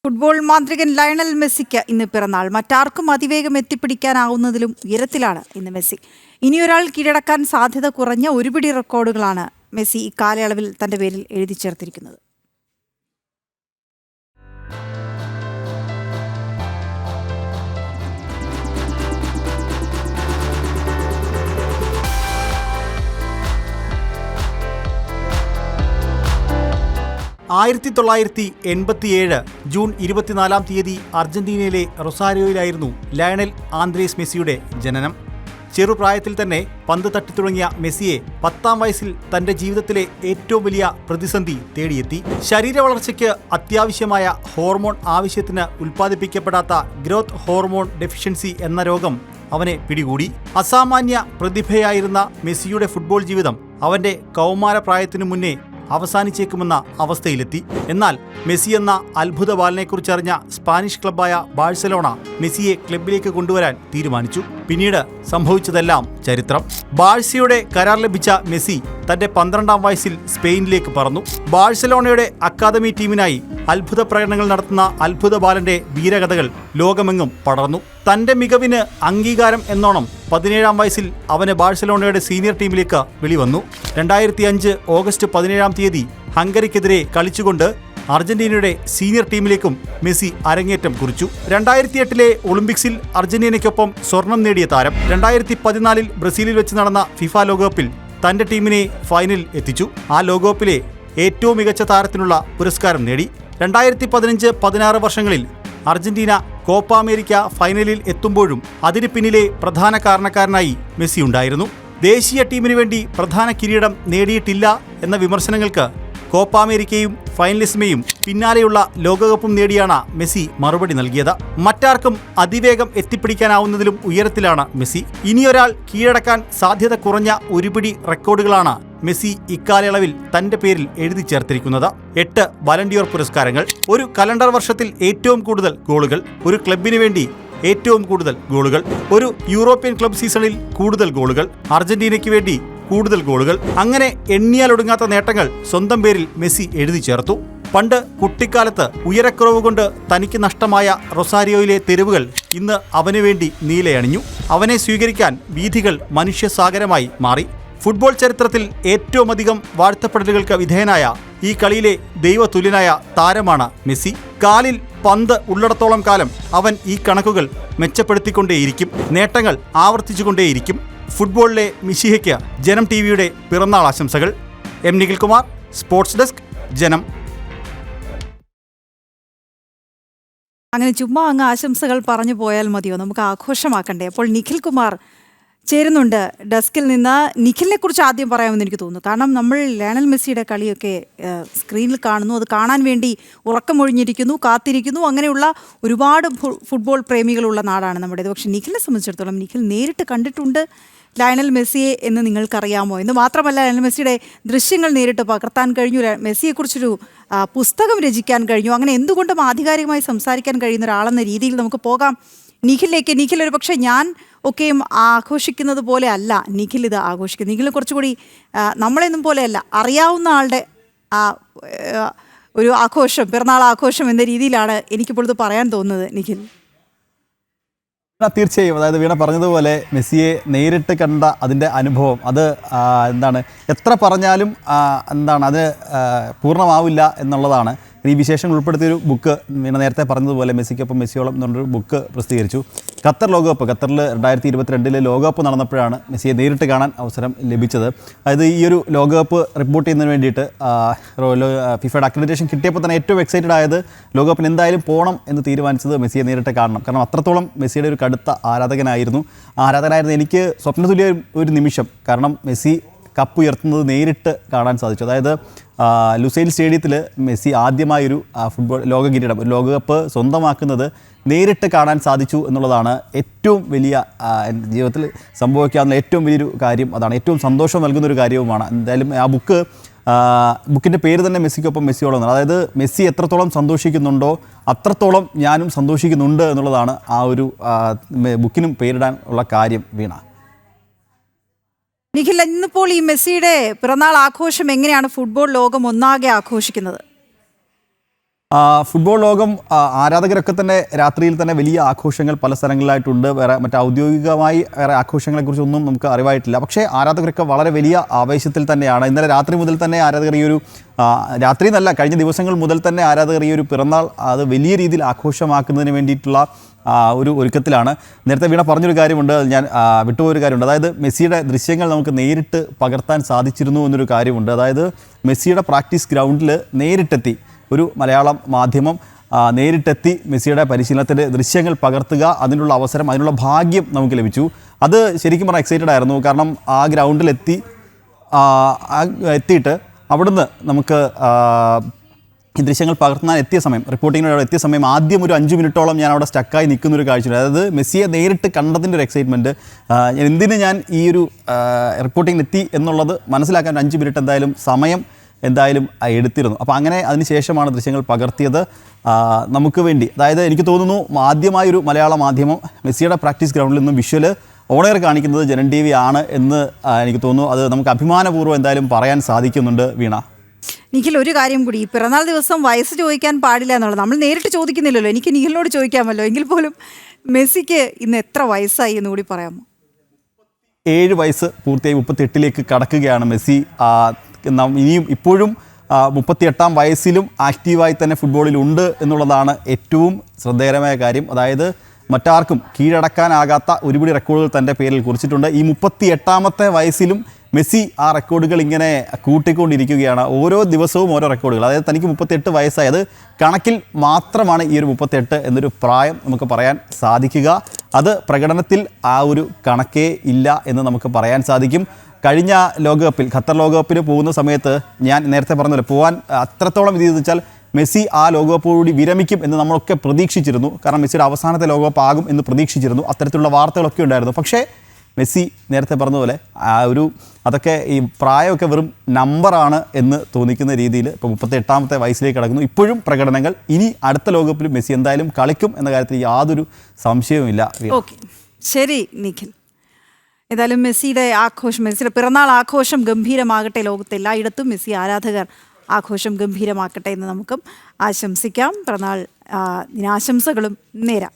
Football മാന്ത്രികൻ Lionel മെസ്സിക്ക് ഇന്ന് പിറന്നാൾ. മറ്റാർക്കും അതിവേഗം എത്തിപ്പിടിക്കാനാവുന്നതിലും ഉയരത്തിലാണ് ഇന്ന് മെസ്സി. ഇനിയൊരാൾ കീഴടക്കാൻ സാധ്യത കുറഞ്ഞ ഒരുപിടി റെക്കോർഡുകളാണ് മെസ്സി ഇക്കാലയളവിൽ തന്റെ പേരിൽ എഴുതി ചേർത്തിരിക്കുന്നത്. ജൂൺ 24 അർജന്റീനയിലെ റൊസാരിയോയിലായിരുന്നു ലയണൽ ആന്ദ്രേസ് മെസ്സിയുടെ ജനനം. ചെറുപ്രായത്തിൽ തന്നെ പന്ത് തട്ടിത്തുടങ്ങിയ മെസ്സിയെ 10ാം വയസ്സിൽ തന്റെ ജീവിതത്തിലെ ഏറ്റവും വലിയ പ്രതിസന്ധി തേടിയെത്തി. ശരീര വളർച്ചയ്ക്ക് അത്യാവശ്യമായ ഹോർമോൺ ആവശ്യത്തിന് ഉൽപ്പാദിപ്പിക്കപ്പെടാത്ത ഗ്രോത്ത് ഹോർമോൺ ഡെഫിഷ്യൻസി എന്ന രോഗം അവനെ പിടികൂടി. അസാമാന്യ പ്രതിഭയായിരുന്ന മെസ്സിയുടെ ഫുട്ബോൾ ജീവിതം അവന്റെ കൗമാരപ്രായത്തിനു മുന്നേ അവസാനിച്ചേക്കുമെന്ന അവസ്ഥയിലെത്തി. എന്നാൽ മെസ്സി എന്ന അത്ഭുത ബാലനെക്കുറിച്ചറിഞ്ഞ സ്പാനിഷ് ക്ലബ്ബായ ബാഴ്സലോണ മെസ്സിയെ ക്ലബിലേക്ക് കൊണ്ടുവരാൻ തീരുമാനിച്ചു. പിന്നീട് സംഭവിച്ചതെല്ലാം ചരിത്രം. ബാഴ്സയുടെ കരാർ ലഭിച്ച മെസ്സി തന്റെ 12ാം വയസ്സിൽ സ്പെയിനിലേക്ക് പറന്നു. ബാഴ്സലോണയുടെ അക്കാദമി ടീമിനായി അത്ഭുത പ്രകടനങ്ങൾ നടത്തുന്ന അത്ഭുത ബാലന്റെ വീരകഥകൾ ലോകമെങ്ങും പടർന്നു. തന്റെ മികവിന് അംഗീകാരം എന്നോണം 17ാം വയസ്സിൽ അവന് ബാഴ്സലോണയുടെ സീനിയർ ടീമിലേക്ക് വിളിവന്നു. 2005 ഓഗസ്റ്റ് 17 ഹംഗറിക്കെതിരെ കളിച്ചുകൊണ്ട് അർജന്റീനയുടെ സീനിയർ ടീമിലേക്കും മെസ്സി അരങ്ങേറ്റം കുറിച്ചു. 2008 ഒളിമ്പിക്സിൽ അർജന്റീനയ്ക്കൊപ്പം സ്വർണം നേടിയ താരം 2014 ബ്രസീലിൽ വെച്ച് നടന്ന ഫിഫ ലോകകപ്പിൽ തന്റെ ടീമിനെ ഫൈനലിൽ എത്തിച്ചു. ആ ലോകകപ്പിലെ ഏറ്റവും മികച്ച താരത്തിനുള്ള പുരസ്കാരം നേടി. 2015-16 വർഷങ്ങളിൽ അർജന്റീന കോപ്പ അമേരിക്ക ഫൈനലിൽ എത്തുമ്പോഴും അതിന് പിന്നിലെ പ്രധാന കാരണക്കാരനായി മെസ്സി ഉണ്ടായിരുന്നു. ദേശീയ ടീമിനു വേണ്ടി പ്രധാന കിരീടം നേടിയിട്ടില്ല എന്ന വിമർശനങ്ങൾക്ക് കോപ്പ അമേരിക്കയും ഫൈനലിസ്മയും പിന്നാലെയുള്ള ലോകകപ്പും നേടിയാണ് മെസ്സി മറുപടി നൽകിയത്. മറ്റാർക്കും അതിവേഗം എത്തിപ്പിടിക്കാനാവുന്നതിലും ഉയരത്തിലാണ് മെസ്സി. ഇനിയൊരാൾ കീഴടക്കാൻ സാധ്യത കുറഞ്ഞ ഒരുപിടി റെക്കോർഡുകളാണ് മെസ്സി ഇക്കാലയളവിൽ തന്റെ പേരിൽ എഴുതി ചേർത്തിരിക്കുന്നത്. 8 ബലൻഡിയോർ പുരസ്കാരങ്ങൾ, ഒരു കലണ്ടർ വർഷത്തിൽ ഏറ്റവും കൂടുതൽ ഗോളുകൾ, ഒരു ക്ലബിനു വേണ്ടി ഏറ്റവും കൂടുതൽ ഗോളുകൾ, ഒരു യൂറോപ്യൻ ക്ലബ് സീസണിൽ കൂടുതൽ ഗോളുകൾ, അർജന്റീനയ്ക്ക് വേണ്ടി കൂടുതൽ ഗോളുകൾ, അങ്ങനെ എണ്ണിയാലൊടുങ്ങാത്ത നേട്ടങ്ങൾ സ്വന്തം പേരിൽ മെസ്സി എഴുതി ചേർത്തു. പണ്ട് കുട്ടിക്കാലത്ത് ഉയരക്കുറവ് കൊണ്ട് തനിക്ക് നഷ്ടമായ റൊസാരിയോയിലെ തെരുവുകൾ ഇന്ന് അവനു വേണ്ടി നീലയണിഞ്ഞു. അവനെ സ്വീകരിക്കാൻ വീഥികൾ മനുഷ്യസാഗരമായി മാറി. ഫുട്ബോൾ ചരിത്രത്തിൽ ഏറ്റവും അധികം വാഴ്ത്തപ്പെടലുകൾക്ക് വിധേയനായ ഈ കളിയിലെ ദൈവതുല്യനായ താരമാണ് മെസ്സി. കാലിൽ പന്ത് ഉള്ളിടത്തോളം കാലം അവൻ ഈ കണക്കുകൾ മെച്ചപ്പെടുത്തിക്കൊണ്ടേയിരിക്കും, നേട്ടങ്ങൾ ആവർത്തിച്ചുകൊണ്ടേയിരിക്കും. ഫുട്ബോളിലെ മിശിഹയ്ക്ക് ജനം ടിവിയുടെ പിറന്നാൾ ആശംസകൾ. എം നിഖിൽകുമാർ, സ്പോർട്സ് ഡെസ്ക്, ജനം. അങ്ങനെ ചുമ്മാ അങ്ങ് ആശംസകൾ പറഞ്ഞു പോയാൽ മതിയോ? നമുക്ക് ആഘോഷമാക്കണ്ടേ? അപ്പോൾ നിഖിൽ കുമാർ ചേരുന്നുണ്ട് ഡെസ്കിൽ നിന്ന്. നിഖിലിനെ കുറിച്ച് ആദ്യം പറയാമെന്ന് എനിക്ക് തോന്നുന്നു. കാരണം നമ്മൾ ലയണൽ മെസ്സിയുടെ കളിയൊക്കെ സ്ക്രീനിൽ കാണുന്നു, അത് കാണാൻ വേണ്ടി ഉറക്കമൊഴിഞ്ഞിരിക്കുന്നു, കാത്തിരിക്കുന്നു. അങ്ങനെയുള്ള ഒരുപാട് ഫുട്ബോൾ പ്രേമികളുള്ള നാടാണ് നമ്മുടേത്. പക്ഷേ നിഖിലിനെ സംബന്ധിച്ചിടത്തോളം നിഖിൽ നേരിട്ട് കണ്ടിട്ടുണ്ട് ലയണൽ മെസ്സിയെ എന്ന് നിങ്ങൾക്കറിയാമോ? എന്ന് മാത്രമല്ല, ലയണൽ മെസ്സിയുടെ ദൃശ്യങ്ങൾ നേരിട്ട് പകർത്താൻ കഴിഞ്ഞു, മെസ്സിയെക്കുറിച്ചൊരു പുസ്തകം രചിക്കാൻ കഴിഞ്ഞു. അങ്ങനെ എന്തുകൊണ്ടും ആധികാരികമായി സംസാരിക്കാൻ കഴിയുന്ന ഒരാളെന്ന രീതിയിൽ നമുക്ക് പോകാം നിഖിലിലേക്ക്. നിഖിൽ, ഒരു പക്ഷേ ഞാൻ ഒക്കെയും ആഘോഷിക്കുന്നത് പോലെ അല്ല നിഖിൽ ഇത് ആഘോഷിക്കുന്നത്. നിഖിൽ കുറച്ചുകൂടി നമ്മളെന്നും പോലെയല്ല, അറിയാവുന്ന ആളുടെ ഒരു ആഘോഷം, പിറന്നാൾ ആഘോഷം എന്ന രീതിയിലാണ് എനിക്കിപ്പോൾ ഇത് പറയാൻ തോന്നുന്നത്. നിഖിൽ, തീർച്ചയായും, അതായത് വീണ പറഞ്ഞതുപോലെ മെസ്സിയെ നേരിട്ട് കണ്ട അതിൻ്റെ അനുഭവം അത് എന്താണ്, എത്ര പറഞ്ഞാലും അത് പൂർണ്ണമാവില്ല എന്നുള്ളതാണ്. ഈ വിശേഷങ്ങൾ ഉൾപ്പെടുത്തിയൊരു ബുക്ക് വീണ നേരത്തെ പറഞ്ഞതുപോലെ മെസ്സിക്കൊപ്പം മെസ്സിയോളം എന്നുള്ളൊരു ബുക്ക് പ്രസിദ്ധീകരിച്ചു. ഖത്തർ ലോകകപ്പ്, ഖത്തറിൽ 2022 ലോകകപ്പ് നടന്നപ്പോഴാണ് മെസ്സിയെ നേരിട്ട് കാണാൻ അവസരം ലഭിച്ചത്. അതായത് ഈ ഒരു ലോകകപ്പ് റിപ്പോർട്ട് ചെയ്യുന്നതിന് വേണ്ടിയിട്ട് ഫിഫയുടെ അക്രഡിറ്റേഷൻ കിട്ടിയപ്പോൾ തന്നെ ഏറ്റവും എക്സൈറ്റഡ് ആയത് ലോകകപ്പിന് എന്തായാലും പോകണം എന്ന് തീരുമാനിച്ചത് മെസ്സിയെ നേരിട്ട് കാണണം. കാരണം അത്രത്തോളം മെസ്സിയുടെ ഒരു കടുത്ത ആരാധകനായിരുന്നു എനിക്ക് സ്വപ്നതുല്യ ഒരു നിമിഷം. കാരണം മെസ്സി കപ്പ് ഉയർത്തുന്നത് നേരിട്ട് കാണാൻ സാധിച്ചു. അതായത് ലുസൈൽ സ്റ്റേഡിയത്തിൽ മെസ്സി ആദ്യമായൊരു ഫുട്ബോൾ ലോക കിരീടം, ഒരു ലോകകപ്പ് സ്വന്തമാക്കുന്നത് നേരിട്ട് കാണാൻ സാധിച്ചു എന്നുള്ളതാണ് ഏറ്റവും വലിയ ജീവിതത്തിൽ സംഭവിക്കാവുന്ന ഏറ്റവും വലിയൊരു കാര്യം. അതാണ് ഏറ്റവും സന്തോഷം നൽകുന്നൊരു കാര്യവുമാണ്. എന്തായാലും ആ ബുക്കിൻ്റെ പേര് തന്നെ മെസ്സിക്കൊപ്പം മെസ്സിയോളം. അതായത് മെസ്സി എത്രത്തോളം സന്തോഷിക്കുന്നുണ്ടോ അത്രത്തോളം ഞാനും സന്തോഷിക്കുന്നുണ്ട് എന്നുള്ളതാണ് ആ ഒരു ബുക്കിനും പേരിടാൻ ഉള്ള കാര്യം. വീണ, നിഖിൽ, ഇന്നിപ്പോൾ ഈ മെസ്സിയുടെ പിറന്നാൾ ആഘോഷം എങ്ങനെയാണ് ഫുട്ബോൾ ലോകം ഒന്നാകെ ആഘോഷിക്കുന്നത്? ഫുട്ബോൾ ലോകം ആരാധകരൊക്കെ തന്നെ രാത്രിയിൽ തന്നെ വലിയ ആഘോഷങ്ങൾ പല സ്ഥലങ്ങളിലായിട്ടുണ്ട്. വേറെ മറ്റ് ഔദ്യോഗികമായി വേറെ ആഘോഷങ്ങളെക്കുറിച്ചൊന്നും നമുക്ക് അറിവായിട്ടില്ല. പക്ഷേ ആരാധകരൊക്കെ വളരെ വലിയ ആവേശത്തിൽ തന്നെയാണ്. ഇന്നലെ രാത്രി മുതൽ തന്നെ ആരാധകർ ഈ ഒരു രാത്രി എന്നല്ല, കഴിഞ്ഞ ദിവസങ്ങൾ മുതൽ തന്നെ ആരാധകർ ഈ ഒരു പിറന്നാൾ അത് വലിയ രീതിയിൽ ആഘോഷമാക്കുന്നതിന് വേണ്ടിയിട്ടുള്ള ഒരു ഒരുക്കത്തിലാണ്. നേരത്തെ വീണ പറഞ്ഞൊരു കാര്യമുണ്ട്, ഞാൻ വിട്ടുപോയൊരു കാര്യമുണ്ട്. അതായത് മെസ്സിയുടെ ദൃശ്യങ്ങൾ നമുക്ക് നേരിട്ട് പകർത്താൻ സാധിച്ചിരുന്നു എന്നൊരു കാര്യമുണ്ട്. അതായത് മെസ്സിയുടെ പ്രാക്ടീസ് ഗ്രൗണ്ടിൽ നേരിട്ടെത്തി ഒരു മലയാളം മാധ്യമം നേരിട്ടെത്തി മെസ്സിയുടെ പരിശീലനത്തിൻ്റെ ദൃശ്യങ്ങൾ പകർത്തുക, അതിനുള്ള അവസരം, അതിനുള്ള ഭാഗ്യം നമുക്ക് ലഭിച്ചു. അത് ശരിക്കും പറഞ്ഞാൽ എക്സൈറ്റഡ് ആയിരുന്നു. കാരണം ആ ഗ്രൗണ്ടിലെത്തി എത്തിയിട്ട് അവിടുന്ന് നമുക്ക് ഈ ദൃശ്യങ്ങൾ പകർത്താൻ എത്തിയ സമയം, റിപ്പോർട്ടിങ്ങിനോട് എത്തിയ സമയം ആദ്യം ഒരു 5 മിനിറ്റോളം ഞാൻ അവിടെ സ്റ്റക്കായി നിൽക്കുന്നൊരു കാഴ്ചയുണ്ട്. അതായത് മെസ്സിയെ നേരിട്ട് കണ്ടതിൻ്റെ ഒരു എക്സൈറ്റ്മെൻറ്റ്, എന്തിന് ഞാൻ ഈ ഒരു റിപ്പോർട്ടിങ്ങിനെത്തി എന്നുള്ളത് മനസ്സിലാക്കാൻ 5 മിനിറ്റ് എന്തായാലും സമയം എടുത്തിരുന്നു. അപ്പോൾ അങ്ങനെ അതിനുശേഷമാണ് ദൃശ്യങ്ങൾ പകർത്തിയത് നമുക്ക് വേണ്ടി. അതായത് എനിക്ക് തോന്നുന്നു ആദ്യമായൊരു മലയാള മാധ്യമം മെസ്സിയുടെ പ്രാക്ടീസ് ഗ്രൗണ്ടിൽ നിന്നും വിഷ്വൽ ഓൺ-എയർ കാണിക്കുന്നത് ജനൻ TV ആണ് എന്ന് എനിക്ക് തോന്നുന്നു. അത് നമുക്ക് അഭിമാനപൂർവ്വം എന്തായാലും പറയാൻ സാധിക്കുന്നുണ്ട്. വീണ, നിഖിൽ, ഒരു കാര്യം കൂടി, ഈ പിറന്നാൾ ദിവസം വയസ്സ് ചോദിക്കാൻ പാടില്ല എന്നുള്ളത് നമ്മൾ നേരിട്ട് ചോദിക്കുന്നില്ലല്ലോ. എനിക്ക് നിഖിലിനോട് ചോദിക്കാമല്ലോ. എങ്കിൽ പോലും മെസ്സിക്ക് ഇന്ന് എത്ര വയസ്സായി എന്ന് കൂടി പറയാമോ? 7 വയസ്സ് പൂർത്തിയായി 38ലേക്ക് കടക്കുകയാണ് മെസ്സി. ഇനിയും ഇപ്പോഴും 38ാം വയസ്സിലും ആക്റ്റീവായി തന്നെ ഫുട്ബോളിൽ ഉണ്ട് എന്നുള്ളതാണ് ഏറ്റവും ശ്രദ്ധേയമായ കാര്യം. അതായത് മറ്റാർക്കും കീഴടക്കാനാകാത്ത ഒരുപിടി റെക്കോർഡുകൾ തൻ്റെ പേരിൽ കുറിച്ചിട്ടുണ്ട്. ഈ 38ാമത്തെ വയസ്സിലും മെസ്സി ആ റെക്കോർഡുകൾ ഇങ്ങനെ കൂട്ടിക്കൊണ്ടിരിക്കുകയാണ്. ഓരോ ദിവസവും ഓരോ റെക്കോർഡുകൾ. അതായത് തനിക്ക് 38 വയസ്സായി, അത് കണക്കിൽ മാത്രമാണ് ഈ ഒരു 38 എന്നൊരു പ്രായം നമുക്ക് പറയാൻ സാധിക്കുക. അത് പ്രകടനത്തിൽ ആ ഒരു കണക്കേ ഇല്ല എന്ന് നമുക്ക് പറയാൻ സാധിക്കും. കഴിഞ്ഞ ലോകകപ്പിൽ, ഖത്തർ ലോകകപ്പിന് പോകുന്ന സമയത്ത് ഞാൻ നേരത്തെ പറഞ്ഞല്ലോ, പോകാൻ അത്രത്തോളം ഇത് വെച്ചാൽ മെസ്സി ആ ലോകകപ്പോടുകൂടി വിരമിക്കും എന്ന് നമ്മളൊക്കെ പ്രതീക്ഷിച്ചിരുന്നു. കാരണം മെസ്സിയുടെ അവസാനത്തെ ലോകകപ്പ് ആകും എന്ന് പ്രതീക്ഷിച്ചിരുന്നു. അത്തരത്തിലുള്ള വാർത്തകളൊക്കെ ഉണ്ടായിരുന്നു. പക്ഷേ മെസ്സി നേരത്തെ പറഞ്ഞതുപോലെ അതൊക്കെ ഈ പ്രായമൊക്കെ വെറും നമ്പറാണ് എന്ന് തോന്നിക്കുന്ന രീതിയിൽ ഇപ്പോൾ 38ാമത്തെ വയസ്സിലേക്ക് കിടക്കുന്നു. ഇപ്പോഴും പ്രകടനങ്ങൾ. ഇനി അടുത്ത ലോകകപ്പിൽ മെസ്സി എന്തായാലും കളിക്കും എന്ന കാര്യത്തിൽ യാതൊരു സംശയവുമില്ല. ഓക്കെ, ശരി നിഖിൽ. ഏതായാലും മെസ്സിയുടെ പിറന്നാൾ ആഘോഷം ഗംഭീരമാകട്ടെ. ലോകത്തെ എല്ലായിടത്തും മെസ്സി ആരാധകർ ആഘോഷം ഗംഭീരമാക്കട്ടെ എന്ന് നമുക്കും ആശംസിക്കാം. പിറന്നാൾ ദിനാശംസകളും നേരാം.